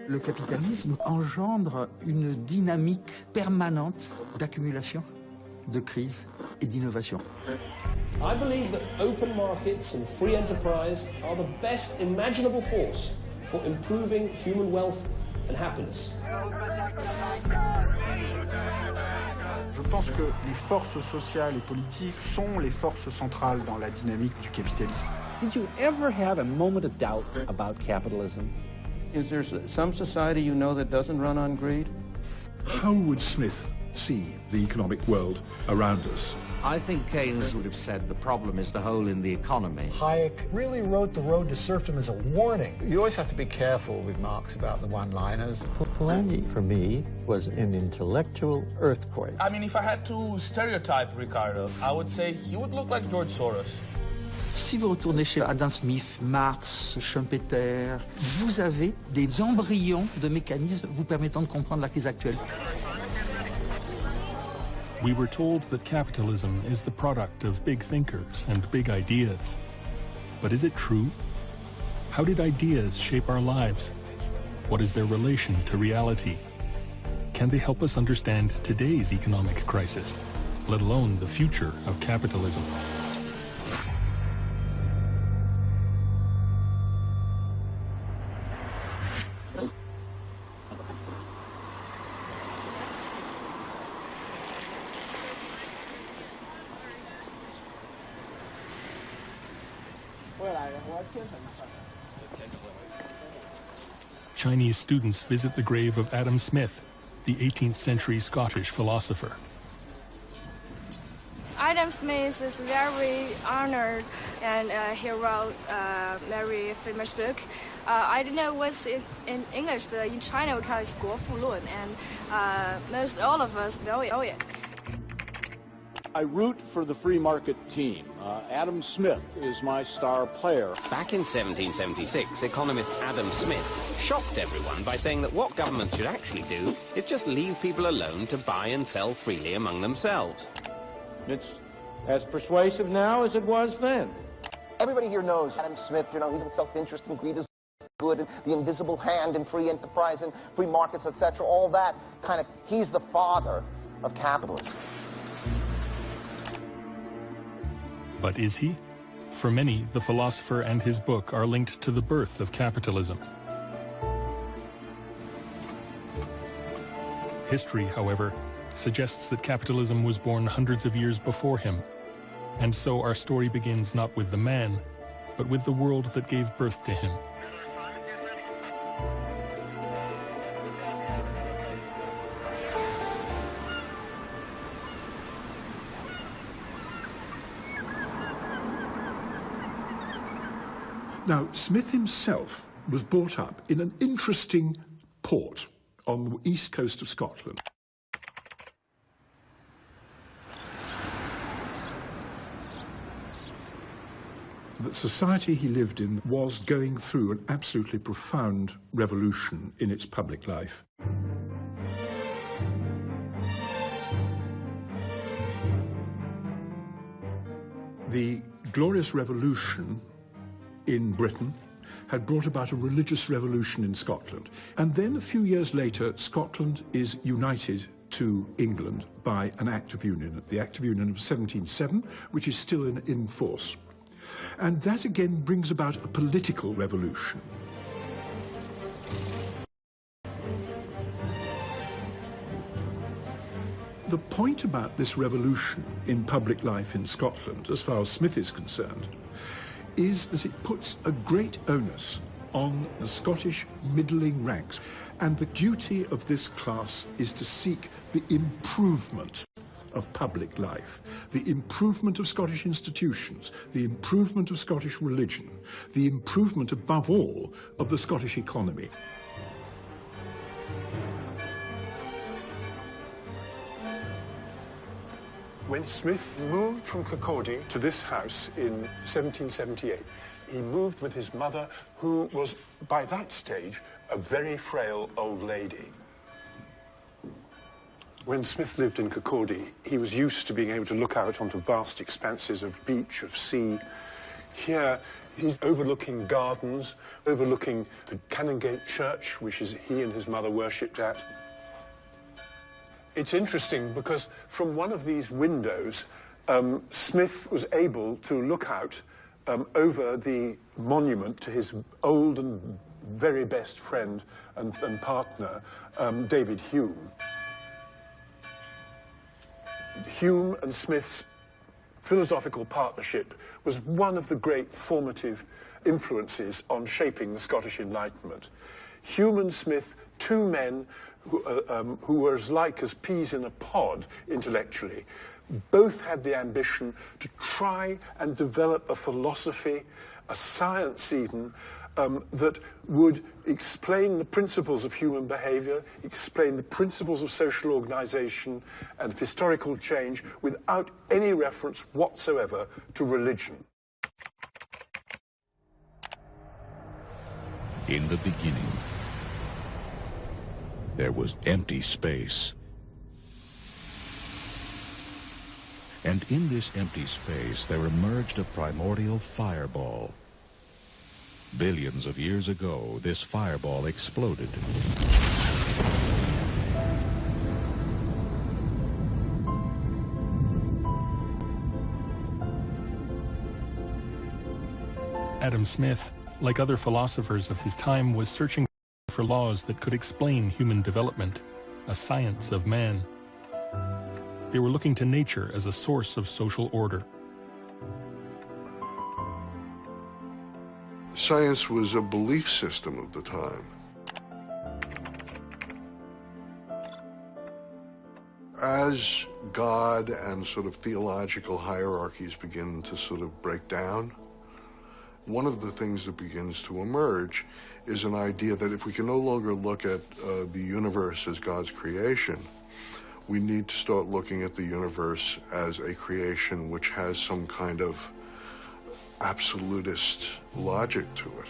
Le capitalisme engendre une dynamique permanente d'accumulation, de crise et d'innovation. I believe that open markets and free enterprise are the best imaginable force for improving human wealth and happiness. Je pense que les forces sociales et politiques sont les forces centrales dans la dynamique du capitalisme. Did you ever have a moment of doubt about capitalism? Is there some society you know that doesn't run on greed? How would Smith see the economic world around us? I think Keynes would have said the problem is the hole in the economy. Hayek really wrote The Road to Serfdom as a warning. You always have to be careful with Marx about the one-liners. Polanyi, for me, was an intellectual earthquake. I mean, if I had to stereotype Ricardo, I would say he would look like George Soros. Si vous retournez chez Adam Smith, Marx, Schumpeter, vous avez des embryons de mécanismes vous permettant de comprendre la crise actuelle. We were told that capitalism is the product of big thinkers and big ideas. But is it true? How did ideas shape our lives? What is their relation to reality? Can they help us understand today's economic crisis, let alone the future of capitalism? Chinese students visit the grave of Adam Smith, the 18th century Scottish philosopher. Adam Smith is very honored, and he wrote a very famous book. I don't know what's in English, but in China we call it 国富论, and most all of us know it. I root for the free market team. Adam Smith is my star player. Back in 1776, economist Adam Smith shocked everyone by saying that what governments should actually do is just leave people alone to buy and sell freely among themselves. It's as persuasive now as it was then. Everybody here knows Adam Smith, he's in self-interest and greed is good, and the invisible hand and free enterprise and free markets, etc. All that he's the father of capitalism. But is he? For many, the philosopher and his book are linked to the birth of capitalism. History, however, suggests that capitalism was born hundreds of years before him, and so our story begins not with the man, but with the world that gave birth to him. Now, Smith himself was brought up in an interesting port on the east coast of Scotland. The society he lived in was going through an absolutely profound revolution in its public life. The Glorious Revolution in Britain had brought about a religious revolution in Scotland. And then a few years later, Scotland is united to England by an Act of Union, the Act of Union of 1707, which is still in force. And that again brings about a political revolution. The point about this revolution in public life in Scotland, as far as Smith is concerned, is that it puts a great onus on the Scottish middling ranks. And the duty of this class is to seek the improvement of public life, the improvement of Scottish institutions, the improvement of Scottish religion, the improvement, above all, of the Scottish economy. When Smith moved from Kirkcaldy to this house in 1778, he moved with his mother, who was, by that stage, a very frail old lady. When Smith lived in Kirkcaldy, he was used to being able to look out onto vast expanses of beach, of sea. Here, he's overlooking gardens, overlooking the Canongate Church, which he and his mother worshipped at. It's interesting because from one of these windows, Smith was able to look out over the monument to his old and very best friend and partner, David Hume. Hume and Smith's philosophical partnership was one of the great formative influences on shaping the Scottish Enlightenment. Hume and Smith, two men who were as like as peas in a pod intellectually, both had the ambition to try and develop a philosophy, a science even, that would explain the principles of human behavior, explain the principles of social organization and historical change without any reference whatsoever to religion. In the beginning, there was empty space. And in this empty space, there emerged a primordial fireball. Billions of years ago, this fireball exploded. Adam Smith, like other philosophers of his time, was searching for laws that could explain human development, a science of man. They were looking to nature as a source of social order. Science was a belief system of the time. As God and sort of theological hierarchies begin to sort of break down, one of the things that begins to emerge is an idea that if we can no longer look at the universe as God's creation, we need to start looking at the universe as a creation which has some kind of absolutist logic to it.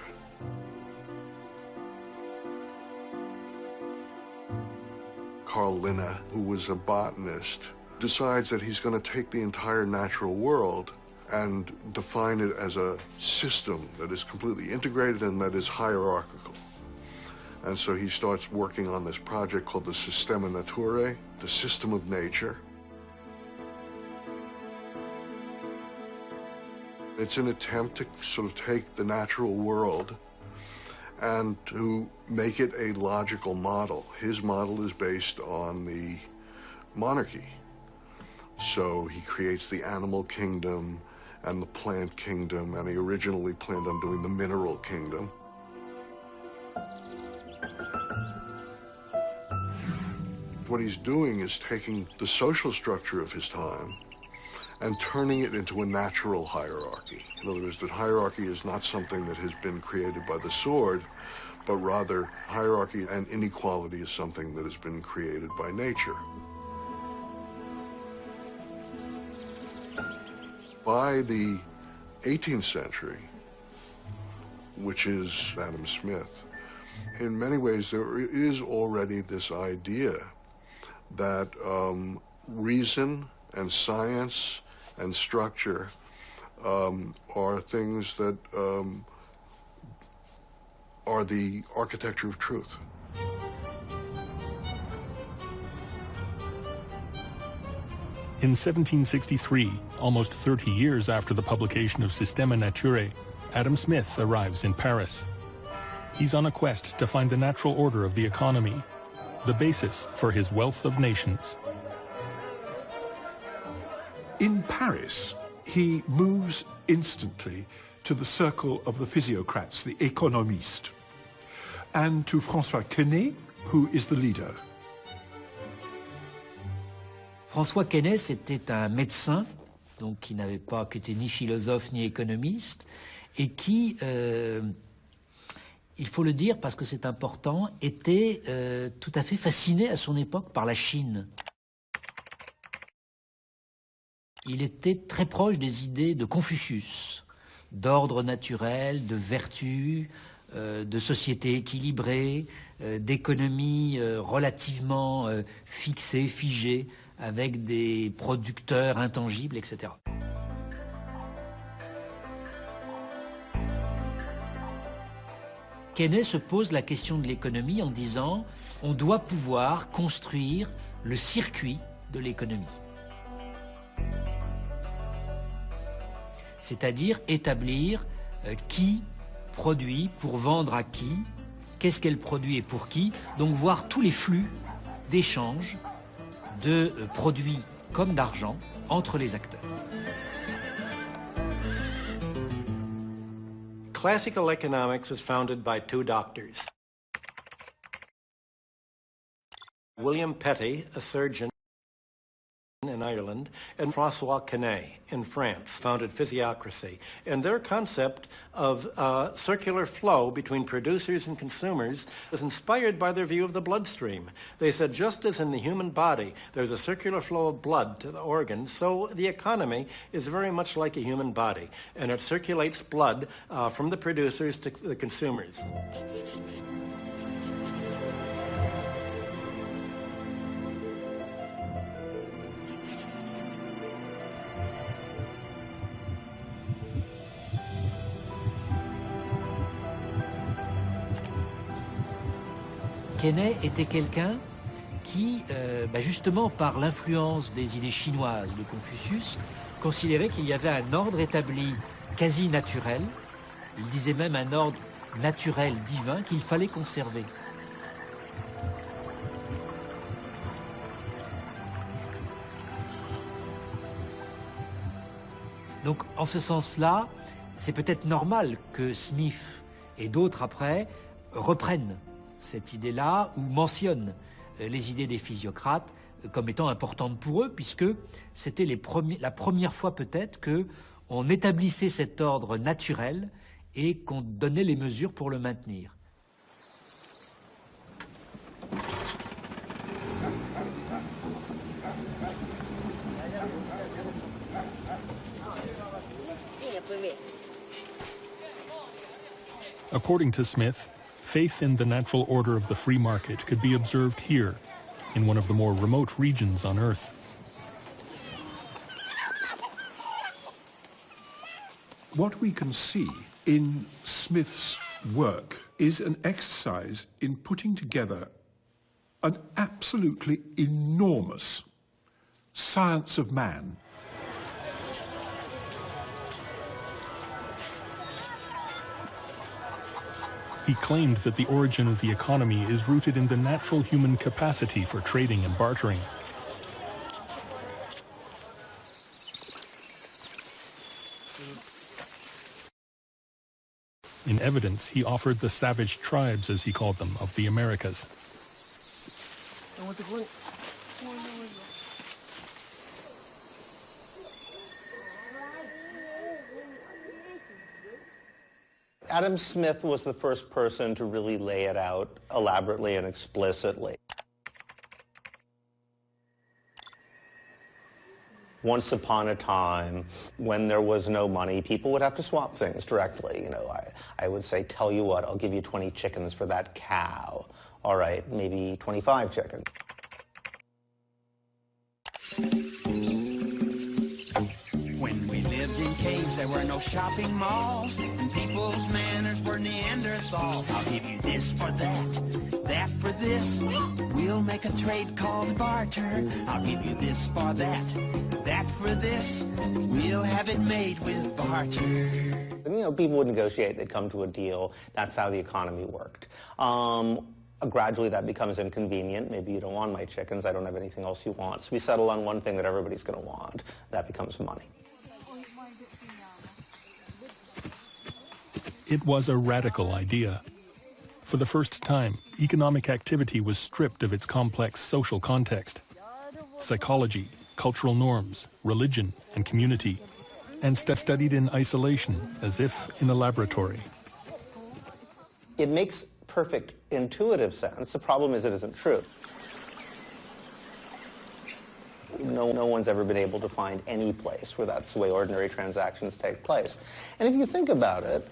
Karl Polanyi, who was a botanist, decides that he's going to take the entire natural world and define it as a system that is completely integrated and that is hierarchical. And so he starts working on this project called the Systema Naturae, the system of nature. It's an attempt to sort of take the natural world and to make it a logical model. His model is based on the monarchy. So he creates the animal kingdom and the plant kingdom, and he originally planned on doing the mineral kingdom. What he's doing is taking the social structure of his time and turning it into a natural hierarchy. In other words, that hierarchy is not something that has been created by the sword, but rather hierarchy and inequality is something that has been created by nature. By the 18th century, which is Adam Smith, in many ways there is already this idea that reason and science and structure are things that are the architecture of truth. In 1763, almost 30 years after the publication of Systema Naturae, Adam Smith arrives in Paris. He's on a quest to find the natural order of the economy, the basis for his wealth of nations. In Paris, he moves instantly to the circle of the physiocrats, the économistes, and to François Quesnay, who is the leader. François Quesnay, c'était un médecin, donc qui n'avait pas, qui était ni philosophe ni économiste, et qui, il faut le dire parce que c'est important, était tout à fait fasciné à son époque par la Chine. Il était très proche des idées de Confucius, d'ordre naturel, de vertu, de société équilibrée, d'économie relativement fixée, figée, avec des producteurs intangibles, etc. Keynes se pose la question de l'économie en disant on doit pouvoir construire le circuit de l'économie. C'est-à-dire établir qui produit pour vendre à qui, qu'est-ce qu'elle produit et pour qui, donc voir tous les flux d'échange de produits comme d'argent entre les acteurs. Classical economics was founded by two doctors. William Petty, a surgeon in Ireland, and François Quesnay in France founded physiocracy. And their concept of circular flow between producers and consumers was inspired by their view of the bloodstream. They said just as in the human body there's a circular flow of blood to the organs, so the economy is very much like a human body, and it circulates blood from the producers to the consumers. Quesnay était quelqu'un qui, justement par l'influence des idées chinoises de Confucius, considérait qu'il y avait un ordre établi quasi naturel, il disait même un ordre naturel divin qu'il fallait conserver. Donc en ce sens-là, c'est peut-être normal que Smith et d'autres après reprennent cette idée-là ou mentionnent les idées des physiocrates comme étant importantes pour eux, puisque c'était la première fois peut-être qu'on établissait cet ordre naturel et qu'on donnait les mesures pour le maintenir. According to Smith, faith in the natural order of the free market could be observed here, in one of the more remote regions on Earth. What we can see in Smith's work is an exercise in putting together an absolutely enormous science of man. He claimed that the origin of the economy is rooted in the natural human capacity for trading and bartering. In evidence, he offered the savage tribes, as he called them, of the Americas. Adam Smith was the first person to really lay it out elaborately and explicitly. Once upon a time, when there was no money, people would have to swap things directly. You know, I would say, tell you what, I'll give you 20 chickens for that cow. All right, maybe 25 chickens. When we lived in caves, there were no shopping malls, and people's manners were Neanderthals. I'll give you this for that, that for this. We'll make a trade called barter. I'll give you this for that, that for this. We'll have it made with barter. And, you know, people would negotiate, they'd come to a deal. That's how the economy worked. Gradually that becomes inconvenient. Maybe you don't want my chickens, I don't have anything else you want. So we settle on one thing that everybody's going to want. That becomes money. It was a radical idea. For the first time, economic activity was stripped of its complex social context. Psychology, cultural norms, religion, and community, and studied in isolation, as if in a laboratory. It makes perfect intuitive sense. The problem is it isn't true. No one's ever been able to find any place where that's the way ordinary transactions take place. And if you think about it,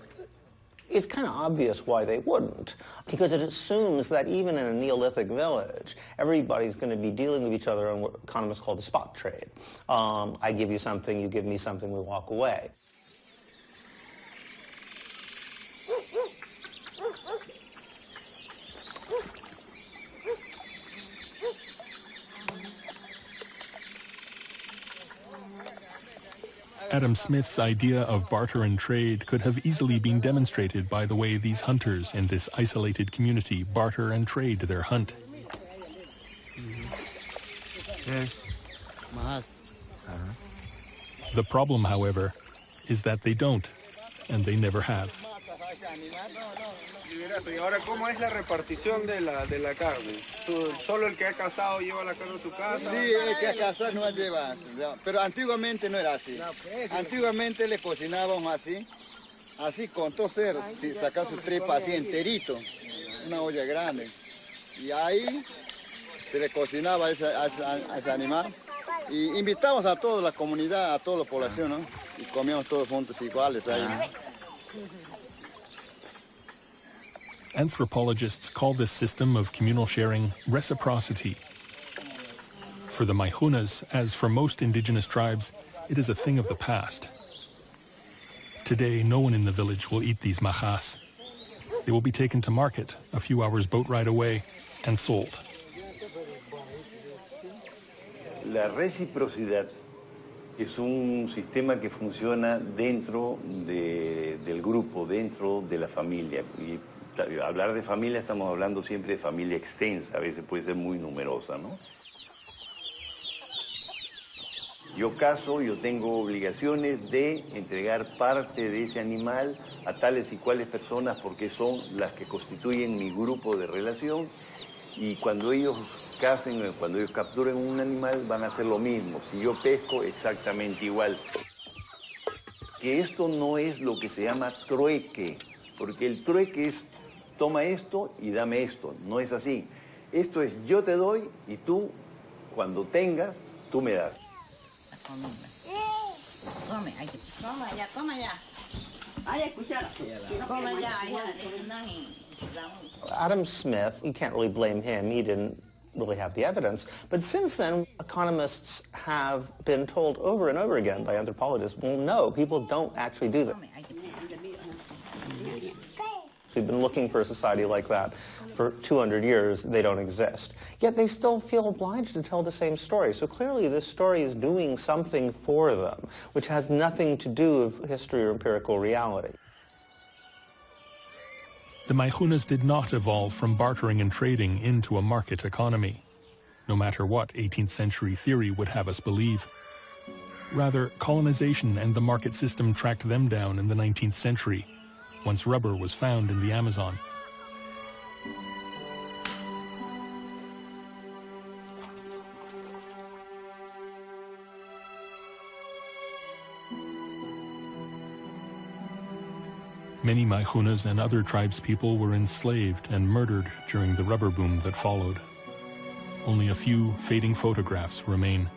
it's kind of obvious why they wouldn't, because it assumes that even in a Neolithic village, everybody's going to be dealing with each other on what economists call the spot trade. I give you something, you give me something, we walk away. Adam Smith's idea of barter and trade could have easily been demonstrated by the way these hunters in this isolated community barter and trade their hunt. The problem, however, is that they don't, and they never have. Y ahora, ¿cómo es la repartición de la carne? ¿Solo el que ha cazado lleva la carne a su casa? Sí, el que ha cazado no la lleva. Pero antiguamente no era así. Antiguamente le cocinábamos así con todo cerdo. Sacar su tripa así enterito, una olla grande. Y ahí se le cocinaba a ese animal. Y invitamos a toda la comunidad, a toda la población, ¿no? Y comíamos todos juntos iguales ahí. Anthropologists call this system of communal sharing reciprocity. For the Maihunas, as for most indigenous tribes, it is a thing of the past. Today, no one in the village will eat these majas. They will be taken to market, a few hours boat ride away, and sold. La reciprocidad es un sistema que funciona dentro del grupo, dentro de la familia. Y hablar de familia, estamos hablando siempre de familia extensa, a veces puede ser muy numerosa, ¿no? Yo caso, yo tengo obligaciones de entregar parte de ese animal a tales y cuales personas porque son las que constituyen mi grupo de relación, y cuando ellos casen, cuando ellos capturen un animal, van a hacer lo mismo. Si yo pesco, exactamente igual. Que esto no es lo que se llama trueque, porque el trueque es toma esto y dame esto. No es así. Esto es yo te doy y tú, cuando tengas, tú me das. Adam Smith, you can't really blame him. He didn't really have the evidence. But since then, economists have been told over and over again by anthropologists, well, no, people don't actually do that. We've been looking for a society like that for 200 years. They don't exist. Yet they still feel obliged to tell the same story. So clearly this story is doing something for them, which has nothing to do with history or empirical reality. The Maihunas did not evolve from bartering and trading into a market economy, no matter what 18th century theory would have us believe. Rather, colonization and the market system tracked them down in the 19th century, once rubber was found in the Amazon. Many Maihunas and other tribespeople were enslaved and murdered during the rubber boom that followed. Only a few fading photographs remain,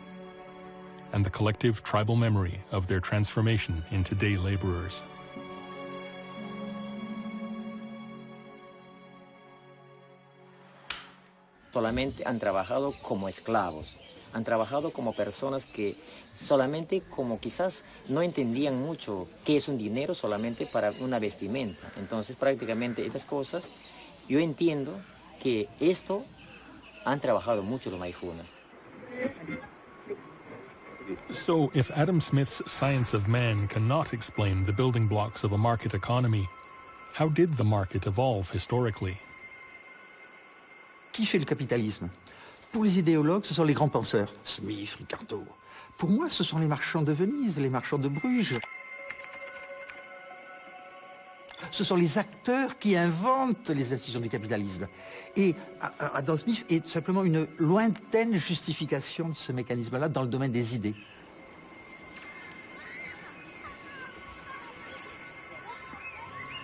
and the collective tribal memory of their transformation into day laborers. Solamente han trabajado como esclavos, han trabajado como personas que solamente como quizás no entendían mucho qué es un dinero solamente para una vestimenta. Entonces prácticamente estas cosas, yo entiendo que esto han trabajado mucho los Maihunas. So if Adam Smith's science of man cannot explain the building blocks of a market economy, how did the market evolve historically? Qui fait le capitalisme? Pour les idéologues, ce sont les grands penseurs. Smith, Ricardo. Pour moi, ce sont les marchands de Venise, les marchands de Bruges. Ce sont les acteurs qui inventent les institutions du capitalisme. Et Adam Smith est simplement une lointaine justification de ce mécanisme-là dans le domaine des idées.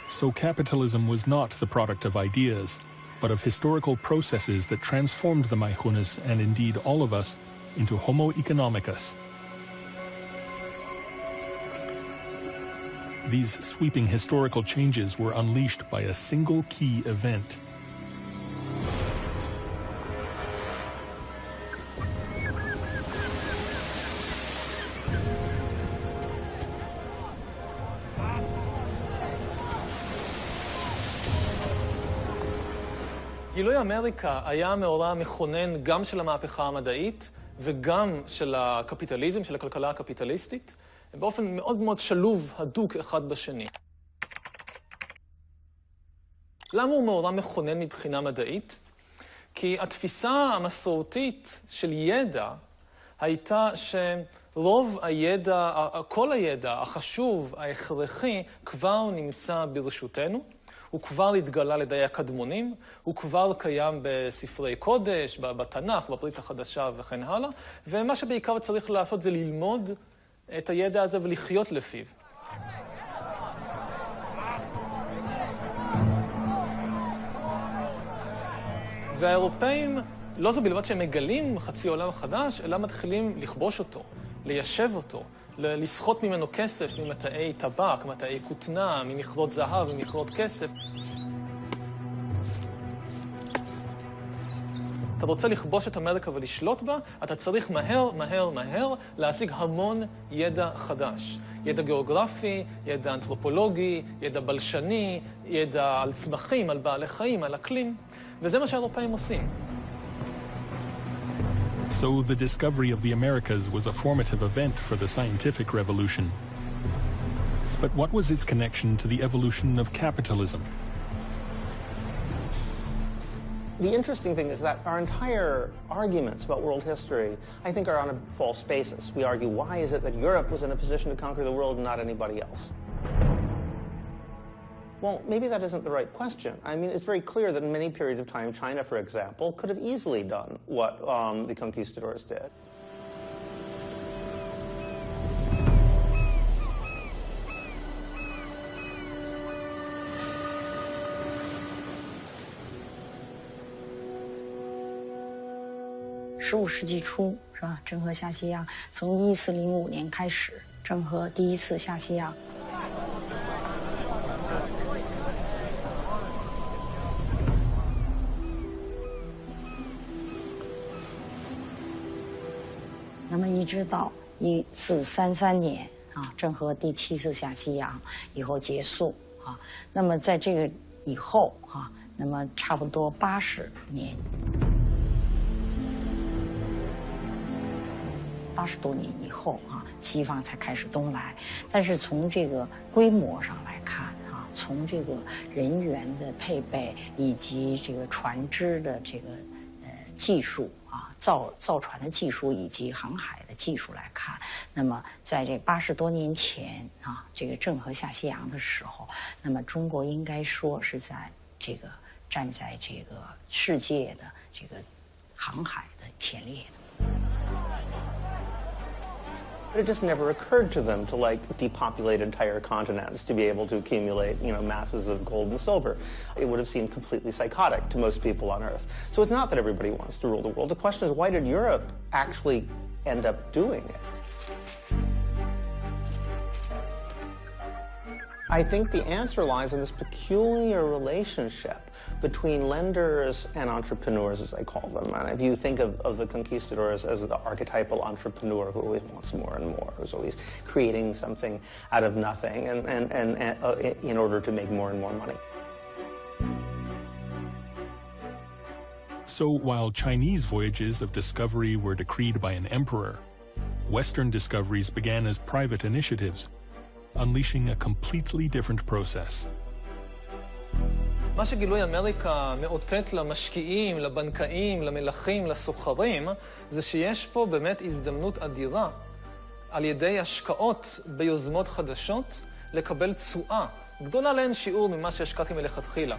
So capitalism was not the product of ideas, but of historical processes that transformed the Maihunas, and indeed all of us, into Homo economicus. These sweeping historical changes were unleashed by a single key event. גילוי אמריקה היה מאורע מכונן גם של המהפכה המדעית וגם של הקפיטליזם, של הכלכלה הקפיטליסטית. באופן מאוד מאוד שלוב, הדוק אחד בשני. למה הוא מאורע מכונן מבחינה מדעית? כי התפיסה המסורתית של ידע הייתה שרוב הידע, כל הידע החשוב, ההכרחי, כבר נמצא ברשותנו. הוא כבר התגלה לידי הקדמונים, הוא כבר קיים בספרי קודש, בתנ"ך, בברית החדשה וכן הלאה, ומה שבעיקר צריך לעשות זה ללמוד את הידע הזה ולחיות לפיו. והאירופאים, לא זו בלבד שהם מגלים חצי עולם חדש, אלא מתחילים לכבוש אותו, ליישב אותו, לסחוט ממנו כסף, ממטעי טבק, מטעי כותנה, ממכרות זהב, ממכרות כסף. אתה רוצה לכבוש את אמריקה ולשלוט בה, אתה צריך מהר להשיג המון ידע חדש. ידע גיאוגרפי, ידע אנתרופולוגי, ידע בלשני, ידע על צמחים, על בעלי חיים, על אקלים. וזה מה שהאירופאים עושים. So the discovery of the Americas was a formative event for the scientific revolution. But what was its connection to the evolution of capitalism? The interesting thing is that our entire arguments about world history, I think, are on a false basis. We argue, why is it that Europe was in a position to conquer the world and not anybody else? Well, maybe that isn't the right question. I mean, it's very clear that in many periods of time, China, for example, could have easily done what the conquistadors did.15世纪初，是吧？郑和下西洋，从1405年开始，郑和第一次下西洋。那么一直到1433年啊，郑和第7次下西洋以后结束啊。那么在这个以后啊，那么差不多80年。80多年以后啊，西方才开始东来。但是从这个规模上来看啊，从这个人员的配备以及这个船只的这个技术啊，造船的技术以及航海的技术来看，那么在这80多年前啊，这个郑和下西洋的时候，那么中国应该说是在这个站在这个世界的这个航海的前列的。But it just never occurred to them to, like, depopulate entire continents to be able to accumulate, masses of gold and silver. It would have seemed completely psychotic to most people on Earth. So it's not that everybody wants to rule the world. The question is, why did Europe actually end up doing it? I think the answer lies in this peculiar relationship between lenders and entrepreneurs, as I call them. And if you think of the conquistadors as the archetypal entrepreneur who always wants more and more, who's always creating something out of nothing and in order to make more and more money. So while Chinese voyages of discovery were decreed by an emperor, Western discoveries began as private initiatives, unleashing a completely different process. מה שגילוי אמריקה מאותת למשקיעים, לבנקאים, למלכים, לסוחרים, זה שיש פה באמת הזדמנות אדירה על ידי השקעות ביוזמות חדשות לקבל תשואה גדולה לאין שיעור ממה שהשקעתי מלכתחילה.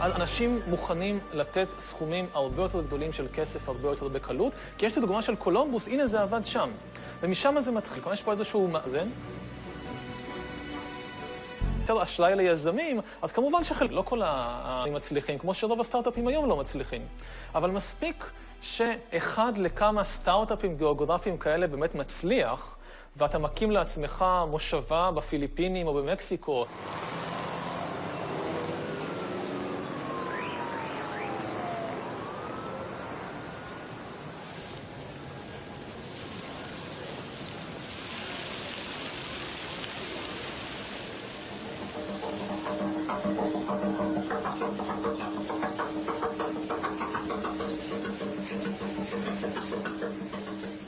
אנשים מוכנים לתת סכומים הרבה יותר גדולים של כסף, הרבה יותר בקלות, כי יש את הדוגמה של קולומבוס, הנה זה עבד שם. ומשם זה מתחיל. כלומר, יש פה איזשהו מאזן. יותר אשראי ליזמים, אז כמובן לא כל מצליחים, כמו שרוב הסטארט-אפים היום לא מצליחים. אבל מספיק שאחד לכמה סטארט-אפים גיאוגרפיים כאלה באמת מצליח, ואתה מקים לעצמך מושבה בפיליפינים או במקסיקו.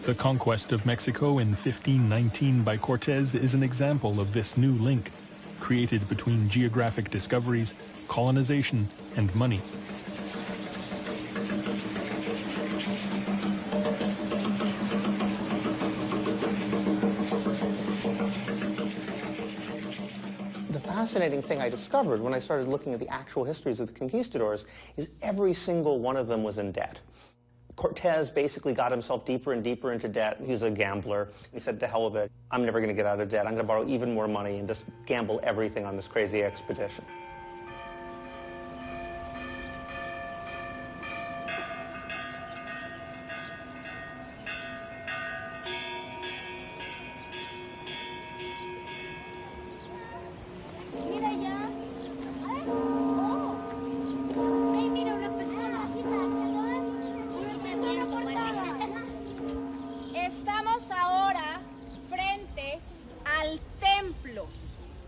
The conquest of Mexico in 1519 by Cortés is an example of this new link, created between geographic discoveries, colonization, and money. The fascinating thing I discovered when I started looking at the actual histories of the conquistadors is every single one of them was in debt. Cortés basically got himself deeper and deeper into debt. He was a gambler. He said, to hell with it. I'm never going to get out of debt. I'm going to borrow even more money and just gamble everything on this crazy expedition.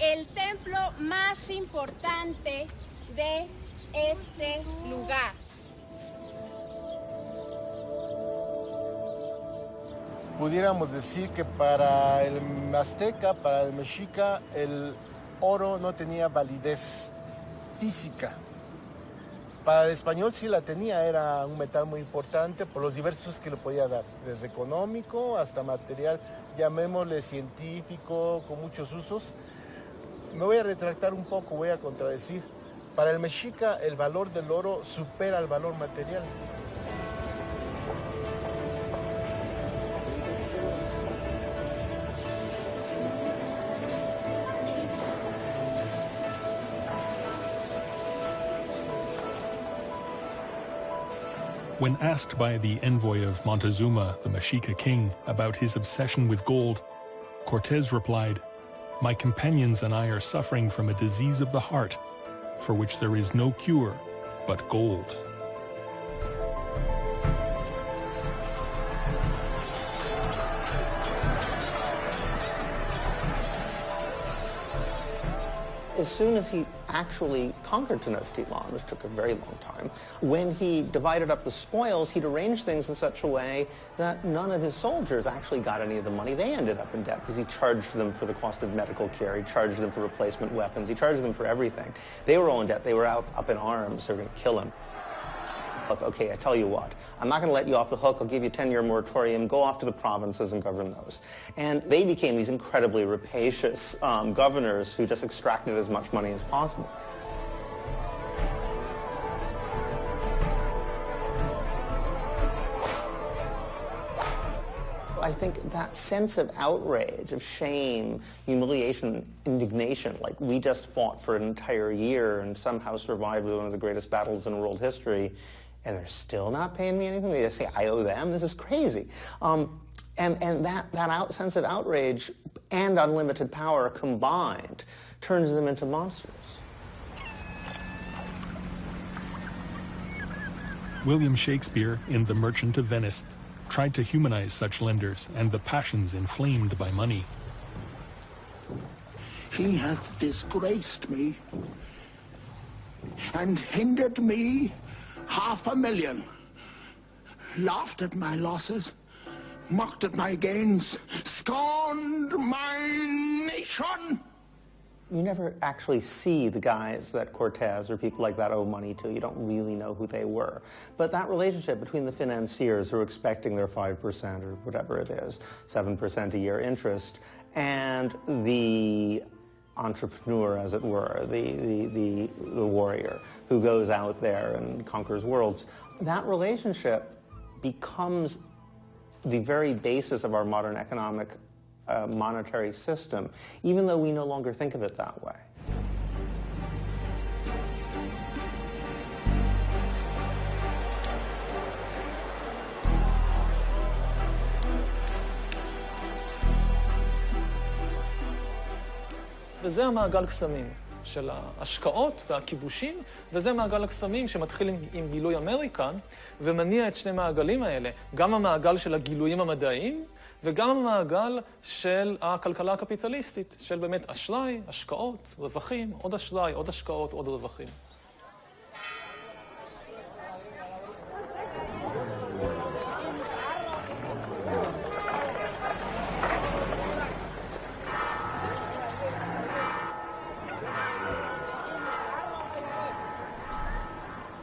El templo más importante de este lugar. Pudiéramos decir que para el azteca, para el mexica, el oro no tenía validez física. Para el español sí la tenía, era un metal muy importante por los diversos que le podía dar, desde económico hasta material, llamémosle científico, con muchos usos. Me voy a retractar un poco, voy a contradecir. Para el mexica el valor del oro supera el valor material. When asked by the envoy of Montezuma, the Mexica king, about his obsession with gold, Cortés replied, "My companions and I are suffering from a disease of the heart, for which there is no cure but gold." As soon as he actually conquered Tenochtitlan, which took a very long time, when he divided up the spoils, he'd arranged things in such a way that none of his soldiers actually got any of the money. They ended up in debt because he charged them for the cost of medical care, he charged them for replacement weapons, he charged them for everything. They were all in debt. They were up in arms. They were going to kill him. Look, okay, I tell you what, I'm not going to let you off the hook. I'll give you a 10-year moratorium. Go off to the provinces and govern those. And they became these incredibly rapacious governors who just extracted as much money as possible. I think that sense of outrage, of shame, humiliation, indignation, like we just fought for an entire year and somehow survived one of the greatest battles in world history, and they're still not paying me anything? They just say, I owe them? This is crazy. And that sense of outrage and unlimited power combined turns them into monsters. William Shakespeare, in The Merchant of Venice, tried to humanize such lenders and the passions inflamed by money. He hath disgraced me and hindered me 500,000, laughed at my losses, mocked at my gains, scorned my nation. You never actually see the guys that Cortés or people like that owe money to. You don't really know who they were. But that relationship between the financiers who are expecting their 5% or whatever it is, 7% a year interest, and the entrepreneur, as it were, the warrior who goes out there and conquers worlds, that relationship becomes the very basis of our modern economic monetary system, even though we no longer think of it that way. וזה המעגל קסמים של ההשקעות והכיבושים, וזה מעגל הקסמים שמתחיל עם גילוי אמריקן ומניע את שני מעגלים האלה, גם המעגל של הגילויים המדעיים וגם המעגל של הכלכלה הקפיטליסטית, של באמת אשראי, השקעות, רווחים, עוד אשראי, עוד השקעות, עוד רווחים.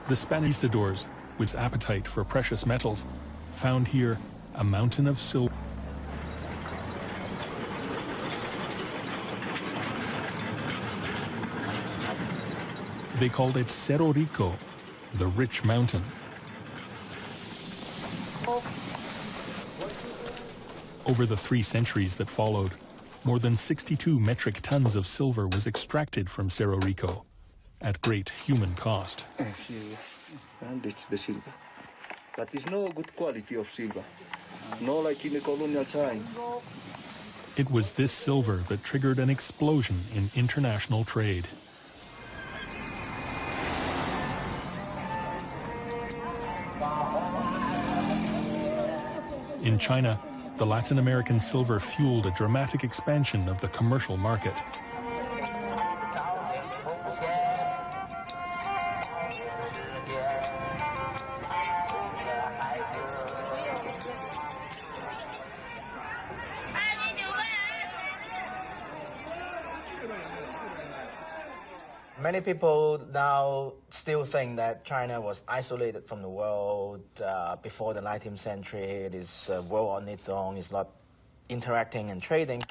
The Spanistadors, with appetite for precious metals, found here a mountain of silver. They called it Cerro Rico, the rich mountain. Over the 3 centuries that followed, more than 62 metric tons of silver was extracted from Cerro Rico, at great human cost. And it's the silver. But it's no good quality of silver, not like in the colonial time. It was this silver that triggered an explosion in international trade. In China, the Latin American silver fueled a dramatic expansion of the commercial market. Many people now still think that China was isolated from the world before the 19th century. It is a world on its own. It's not interacting and trading.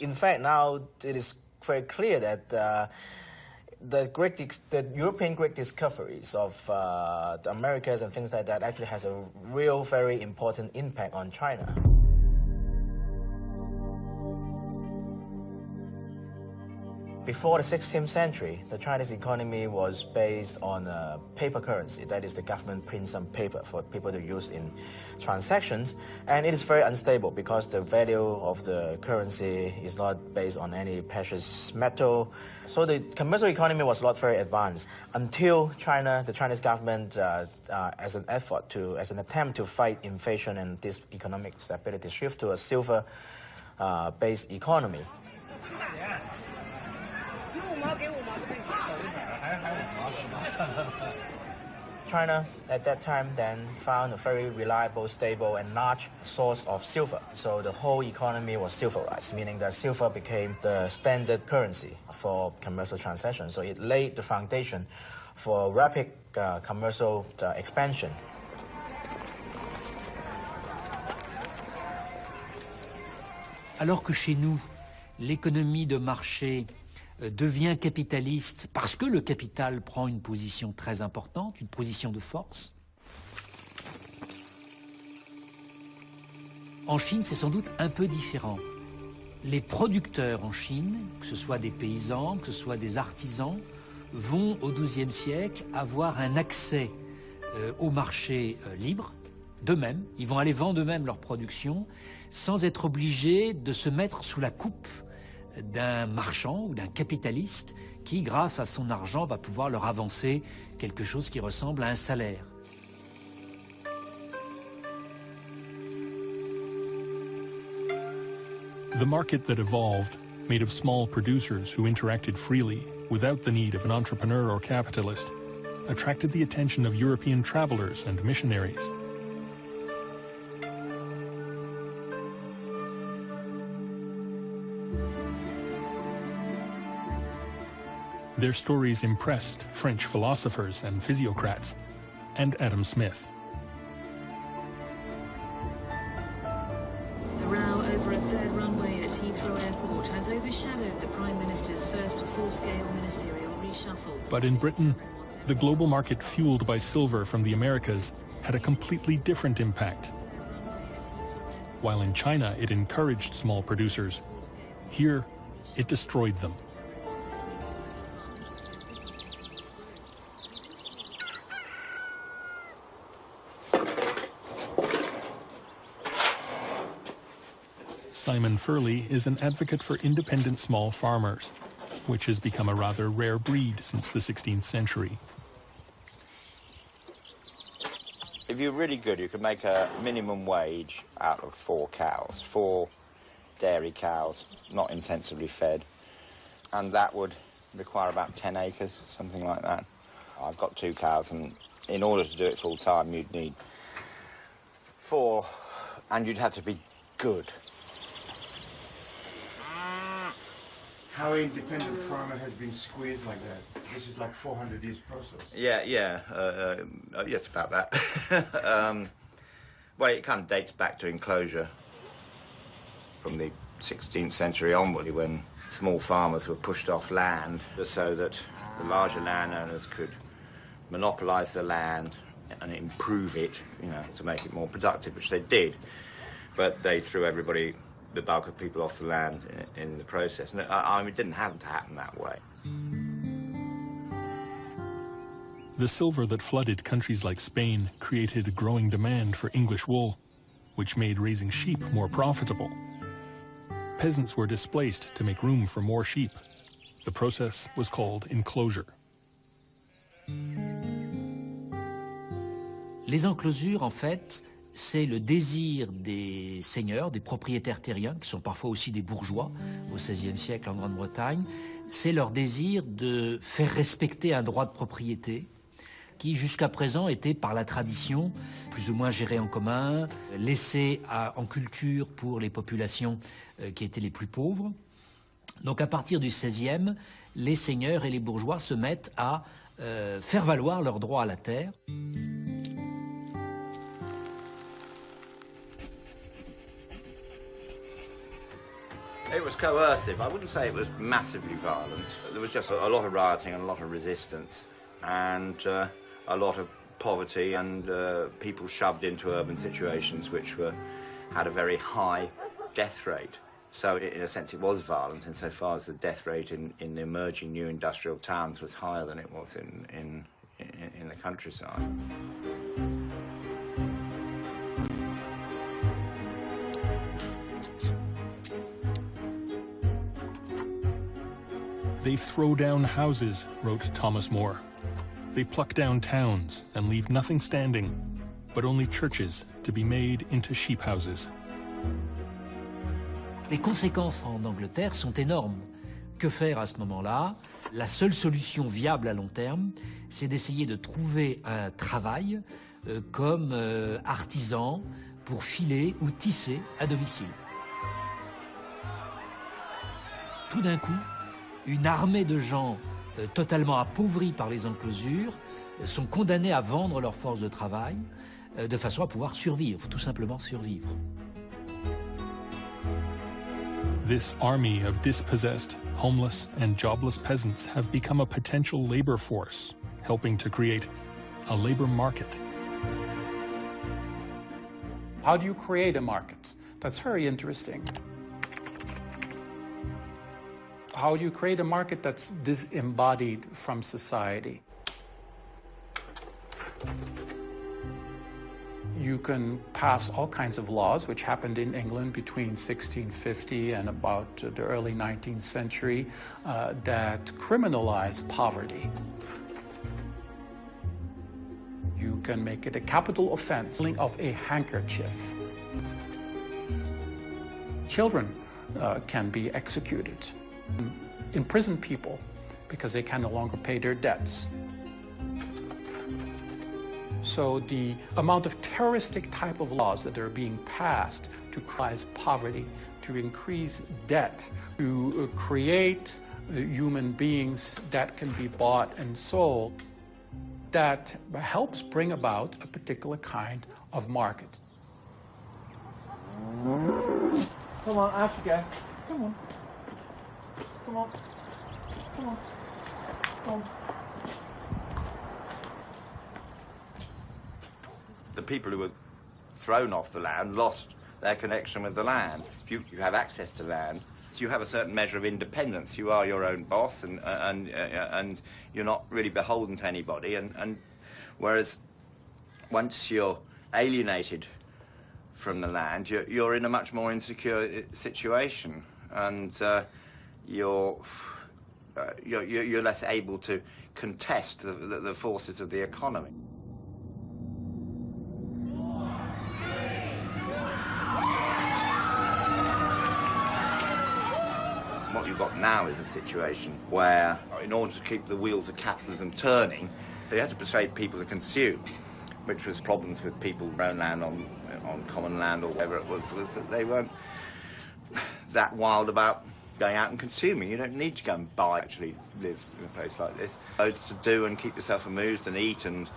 In fact, now it is very clear that the European great discoveries of the Americas and things like that actually has a real, very important impact on China. Before the 16th century, the Chinese economy was based on paper currency. That is, the government prints some paper for people to use in transactions. And it is very unstable because the value of the currency is not based on any precious metal. So the commercial economy was not very advanced until the Chinese government, as an attempt to fight inflation and this economic stability, shift to a silver-based economy. China at that time then found a very reliable, stable and large source of silver. So the whole economy was silverized, meaning that silver became the standard currency for commercial transactions. So it laid the foundation for rapid commercial expansion. Alors que chez nous, l'économie de marché devient capitaliste parce que le capital prend une position très importante, une position de force. En Chine, c'est sans doute un peu différent. Les producteurs en Chine, que ce soit des paysans, que ce soit des artisans, vont au XIIe siècle avoir un accès au marché libre d'eux-mêmes. Ils vont aller vendre eux-mêmes leur production sans être obligés de se mettre sous la coupe d'un marchand ou d'un capitaliste qui, grâce à son argent, va pouvoir leur avancer quelque chose qui ressemble à un salaire. The market that evolved, made of small producers who interacted freely without the need of an entrepreneur or capitalist, attracted the attention of European travelers and missionaries. Their stories impressed French philosophers and physiocrats, and Adam Smith. The row over a third runway at Heathrow Airport has overshadowed the Prime Minister's first full-scale ministerial reshuffle. But in Britain, the global market fueled by silver from the Americas had a completely different impact. While in China it encouraged small producers, here it destroyed them. Simon Furley is an advocate for independent small farmers, which has become a rather rare breed since the 16th century. If you're really good, you can make a minimum wage out of 4 cows, 4 dairy cows, not intensively fed, and that would require about 10 acres, something like that. I've got 2 cows, and in order to do it full time, you'd need 4, and you'd have to be good. how an independent farmer has been squeezed like that. This is like 400 years process. Yeah, yes, about that. Well, it kind of dates back to enclosure from the 16th century onward, when small farmers were pushed off land so that the larger landowners could monopolise the land and improve it, to make it more productive, which they did. But they threw the bulk of people off the land in the process. And it didn't have to happen that way. The silver that flooded countries like Spain created a growing demand for English wool, which made raising sheep more profitable. Peasants were displaced to make room for more sheep. The process was called enclosure. Les enclosures, en fait, c'est le désir des seigneurs, des propriétaires terriens, qui sont parfois aussi des bourgeois au XVIe siècle en Grande-Bretagne. C'est leur désir de faire respecter un droit de propriété qui, jusqu'à présent, était par la tradition plus ou moins géré en commun, laissé en culture pour les populations qui étaient les plus pauvres. Donc à partir du XVIe, les seigneurs et les bourgeois se mettent à faire valoir leur droit à la terre. It was coercive. I wouldn't say it was massively violent. There was just a lot of rioting and a lot of resistance, and a lot of poverty, and people shoved into urban situations which had a very high death rate. So in a sense it was violent insofar as the death rate in the emerging new industrial towns was higher than it was in the countryside. They throw down houses, wrote Thomas More. They pluck down towns and leave nothing standing, but only churches to be made into sheep houses. Les conséquences en Angleterre sont énormes. Que faire à ce moment-là? La seule solution viable à long terme, c'est d'essayer de trouver un travail comme artisan pour filer ou tisser à domicile. Tout d'un coup, une armée de gens totalement appauvris par les enclosures sont condamnés à vendre leur force de travail de façon à pouvoir survivre, tout simplement survivre. This army of dispossessed, homeless, and jobless peasants have become a potential labor force, helping to create a labor market. How do you create a market? That's very interesting. How do you create a market that's disembodied from society? You can pass all kinds of laws, which happened in England between 1650 and about the early 19th century, that criminalize poverty. You can make it a capital offense of a handkerchief. Children can be executed. Imprison people because they can no longer pay their debts. So the amount of terroristic type of laws that are being passed to criminalize poverty, to increase debt, to create human beings that can be bought and sold, that helps bring about a particular kind of market. Come on, Africa. Come on. Come on. Come on. Come on. The people who were thrown off the land lost their connection with the land. If you have access to land, so you have a certain measure of independence. You are your own boss, and you're not really beholden to anybody. And whereas once you're alienated from the land, you're in a much more insecure situation, and you're less able to contest the forces of the economy. What you've got now is a situation where, in order to keep the wheels of capitalism turning, they had to persuade people to consume, which was problems with people who own land on common land or whatever it was that they weren't that wild about going out and consuming. You don't need to go and buy, actually live in a place like this. Loads to do and keep yourself amused and eat and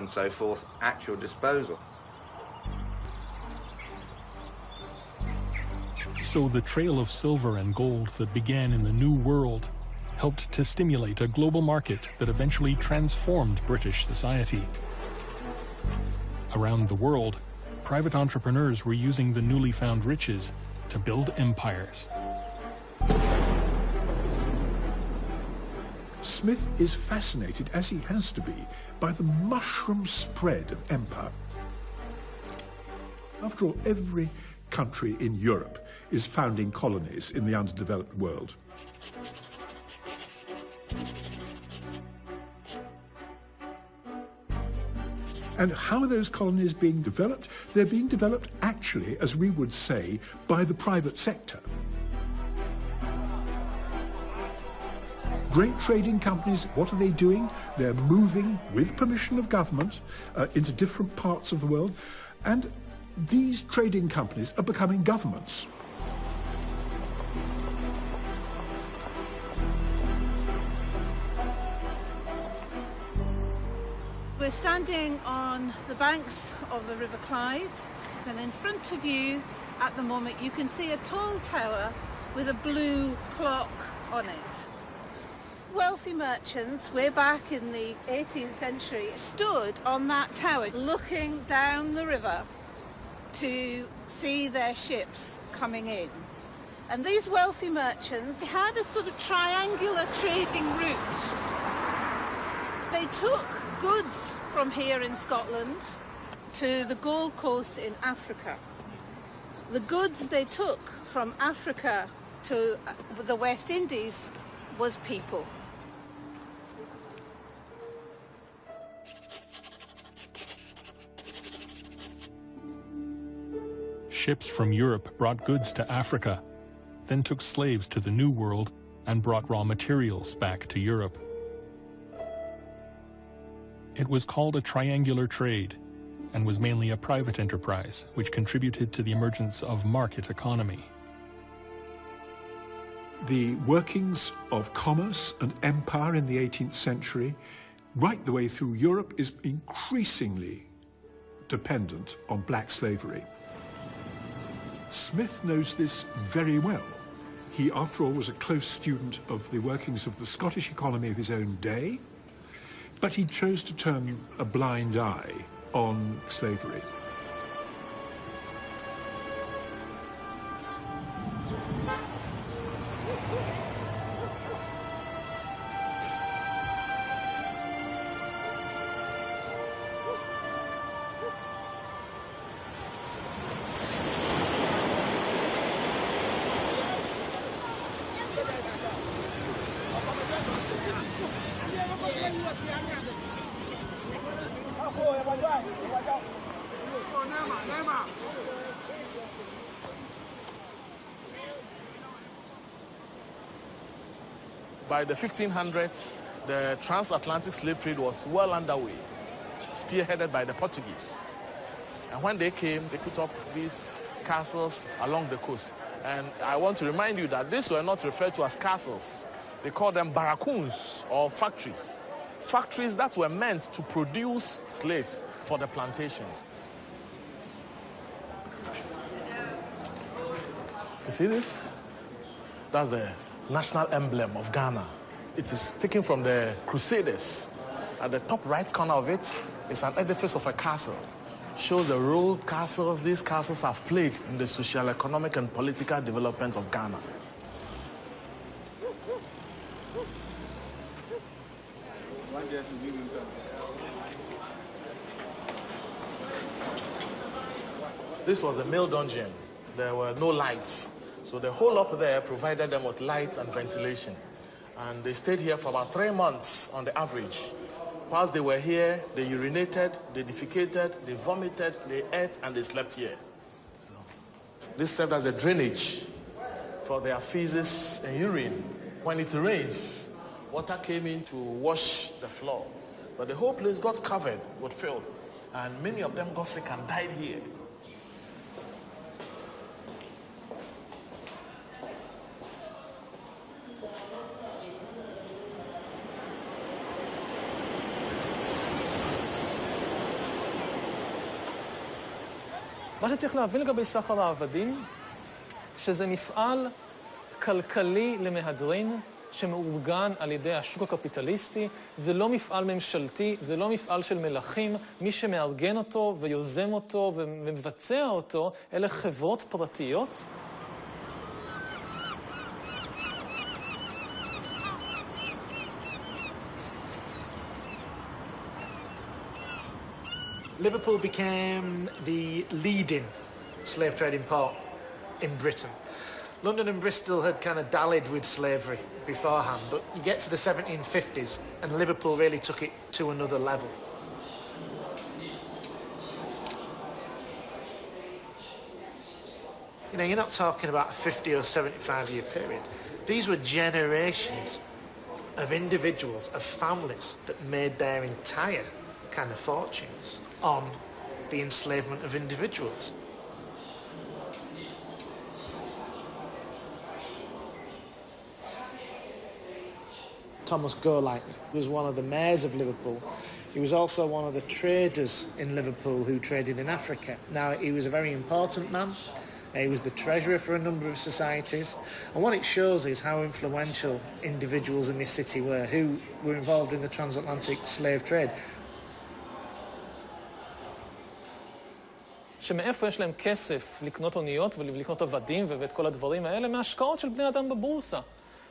so forth at your disposal. So the trail of silver and gold that began in the New World helped to stimulate a global market that eventually transformed British society. Around the world, private entrepreneurs were using the newly found riches to build empires. Smith is fascinated, as he has to be, by the mushroom spread of empire. After all, every country in Europe is founding colonies in the underdeveloped world. And how are those colonies being developed? They're being developed actually, as we would say, by the private sector. Great trading companies, what are they doing? They're moving, with permission of government, into different parts of the world. And these trading companies are becoming governments. We're standing on the banks of the River Clyde, and in front of you at the moment you can see a tall tower with a blue clock on it. Wealthy merchants, way back in the 18th century, stood on that tower looking down the river to see their ships coming in. And these wealthy merchants had a sort of triangular trading route. They took goods from here in Scotland to the Gold Coast in Africa. The goods they took from Africa to the West Indies was people. Ships from Europe brought goods to Africa, then took slaves to the New World and brought raw materials back to Europe. It was called a triangular trade and was mainly a private enterprise, which contributed to the emergence of market economy. The workings of commerce and empire in the 18th century, right the way through Europe, is increasingly dependent on black slavery. Smith knows this very well. He, after all, was a close student of the workings of the Scottish economy of his own day, but he chose to turn a blind eye on slavery. By the 1500s, the transatlantic slave trade was well underway, spearheaded by the Portuguese. And when they came, they put up these castles along the coast. And I want to remind you that these were not referred to as castles. They called them barracoons or factories. Factories that were meant to produce slaves for the plantations. You see this? That's the national emblem of Ghana. It is taken from the Crusaders. At the top right corner of it is an edifice of a castle. Shows the role these castles have played in the social, economic, and political development of Ghana. This was the male dungeon. There were no lights. So the hole up there provided them with light and ventilation. And they stayed here for about 3 months on the average. Whilst they were here, they urinated, they defecated, they vomited, they ate, and they slept here. So this served as a drainage for their feces and urine. When it rains, water came in to wash the floor. But the whole place got covered with filth. And many of them got sick and died here. מה שצריך להבין לגבי סחר העבדים, שזה מפעל כלכלי למהדרין, שמאורגן על ידי השוק הקפיטליסטי. זה לא מפעל ממשלתי, זה לא מפעל של מלכים. מי שמארגן אותו ויוזם אותו ומבצע אותו, אלה חברות פרטיות. Liverpool became the leading slave trading port in Britain. London and Bristol had kind of dallied with slavery beforehand, but you get to the 1750s and Liverpool really took it to another level. You know, you're not talking about a 50 or 75-year period. These were generations of individuals, of families that made their entire kind of fortunes on the enslavement of individuals. Thomas Golightly was one of the mayors of Liverpool. He was also one of the traders in Liverpool who traded in Africa. Now, he was a very important man. He was the treasurer for a number of societies. And what it shows is how influential individuals in this city were, who were involved in the transatlantic slave trade. שמאיפה יש להם כסף לקנות אוניות ולקנות עבדים ואת כל הדברים האלה? מהשקעות של בני אדם בבורסה.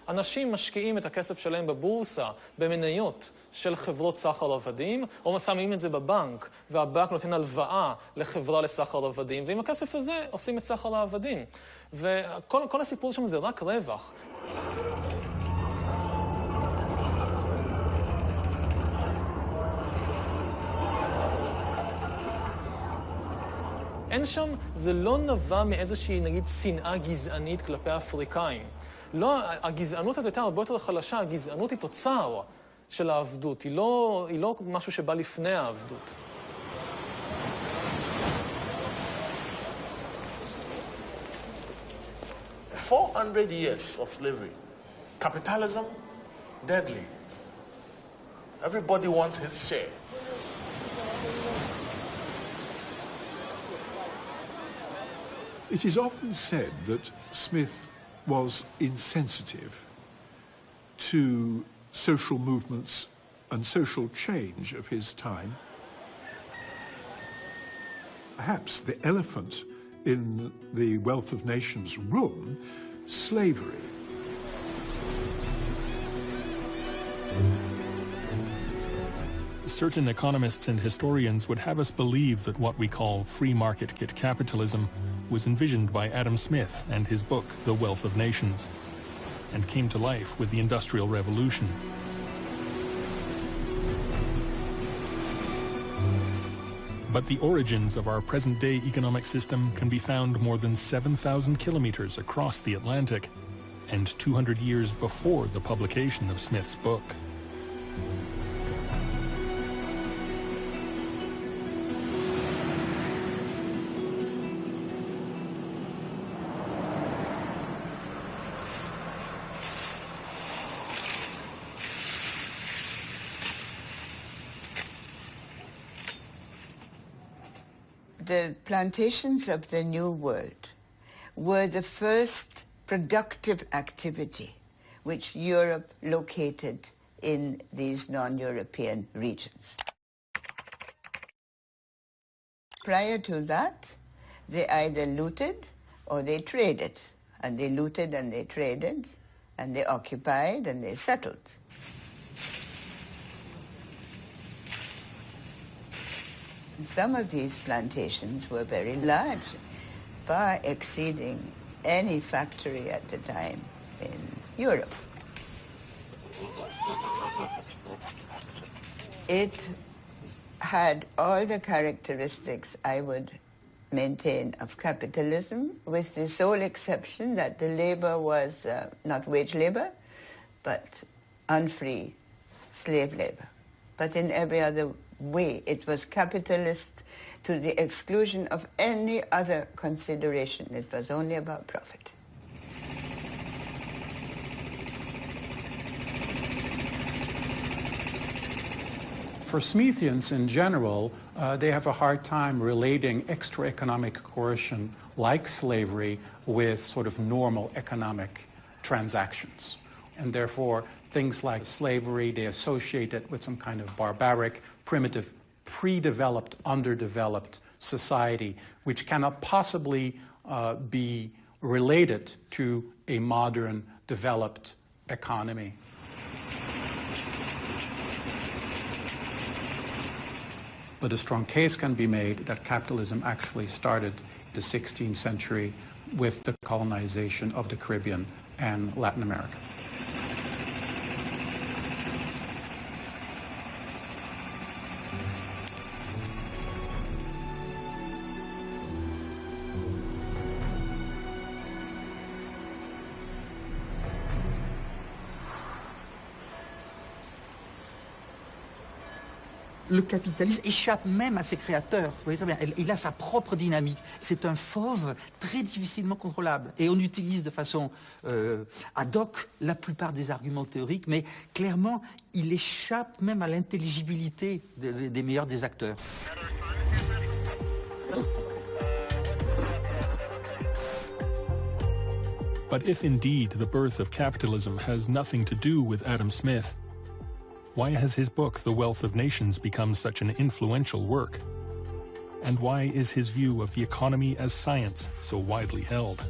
אנשים משקיעים את הכסף שלהם בבורסה, במניות של חברות סחר עבדים, או שמים את זה בבנק, והבנק נותן הלוואה לחברה לסחר עבדים, ועם הכסף הזה עושים את סחר העבדים. וכל הסיפור שם זה רק רווח. אין שם, זה לא נבע מאיזושהי, נגיד, שנאה גזענית כלפי האפריקאים. לא, הגזענות הזאת הייתה הרבה יותר חלשה, הגזענות היא תוצר של העבדות, היא לא משהו שבא לפני העבדות. $400 years of slavery. Capitalism, deadly. Everybody wants his share. It is often said that Smith was insensitive to social movements and social change of his time. Perhaps the elephant in the Wealth of Nations room, slavery. Certain economists and historians would have us believe that what we call free market capitalism was envisioned by Adam Smith and his book, The Wealth of Nations, and came to life with the Industrial Revolution. But the origins of our present-day economic system can be found more than 7,000 kilometers across the Atlantic, and 200 years before the publication of Smith's book. The plantations of the New World were the first productive activity which Europe located in these non-European regions. Prior to that, they either looted or they traded. And they looted and they traded, and they occupied and they settled. And some of these plantations were very large, far exceeding any factory at the time in Europe. It had all the characteristics I would maintain of capitalism, with the sole exception that the labor was not wage labor, but unfree slave labor. But in every other way, it was capitalist to the exclusion of any other consideration. It was only about profit. For Smithians in general, they have a hard time relating extra economic coercion like slavery with sort of normal economic transactions. And therefore, things like slavery, they associate it with some kind of barbaric, primitive, pre-developed, underdeveloped society, which cannot possibly be related to a modern, developed economy. But a strong case can be made that capitalism actually started in the 16th century with the colonization of the Caribbean and Latin America. Le capitalisme échappe même à ses créateurs. Vous voyez très bien, il a sa propre dynamique. C'est un fauve très difficilement contrôlable. Et on utilise de façon ad hoc la plupart des arguments théoriques, mais clairement, il échappe même à l'intelligibilité des meilleurs des acteurs. But if indeed the birth of capitalism has nothing to do with Adam Smith, why has his book, The Wealth of Nations, become such an influential work? And why is his view of the economy as science so widely held?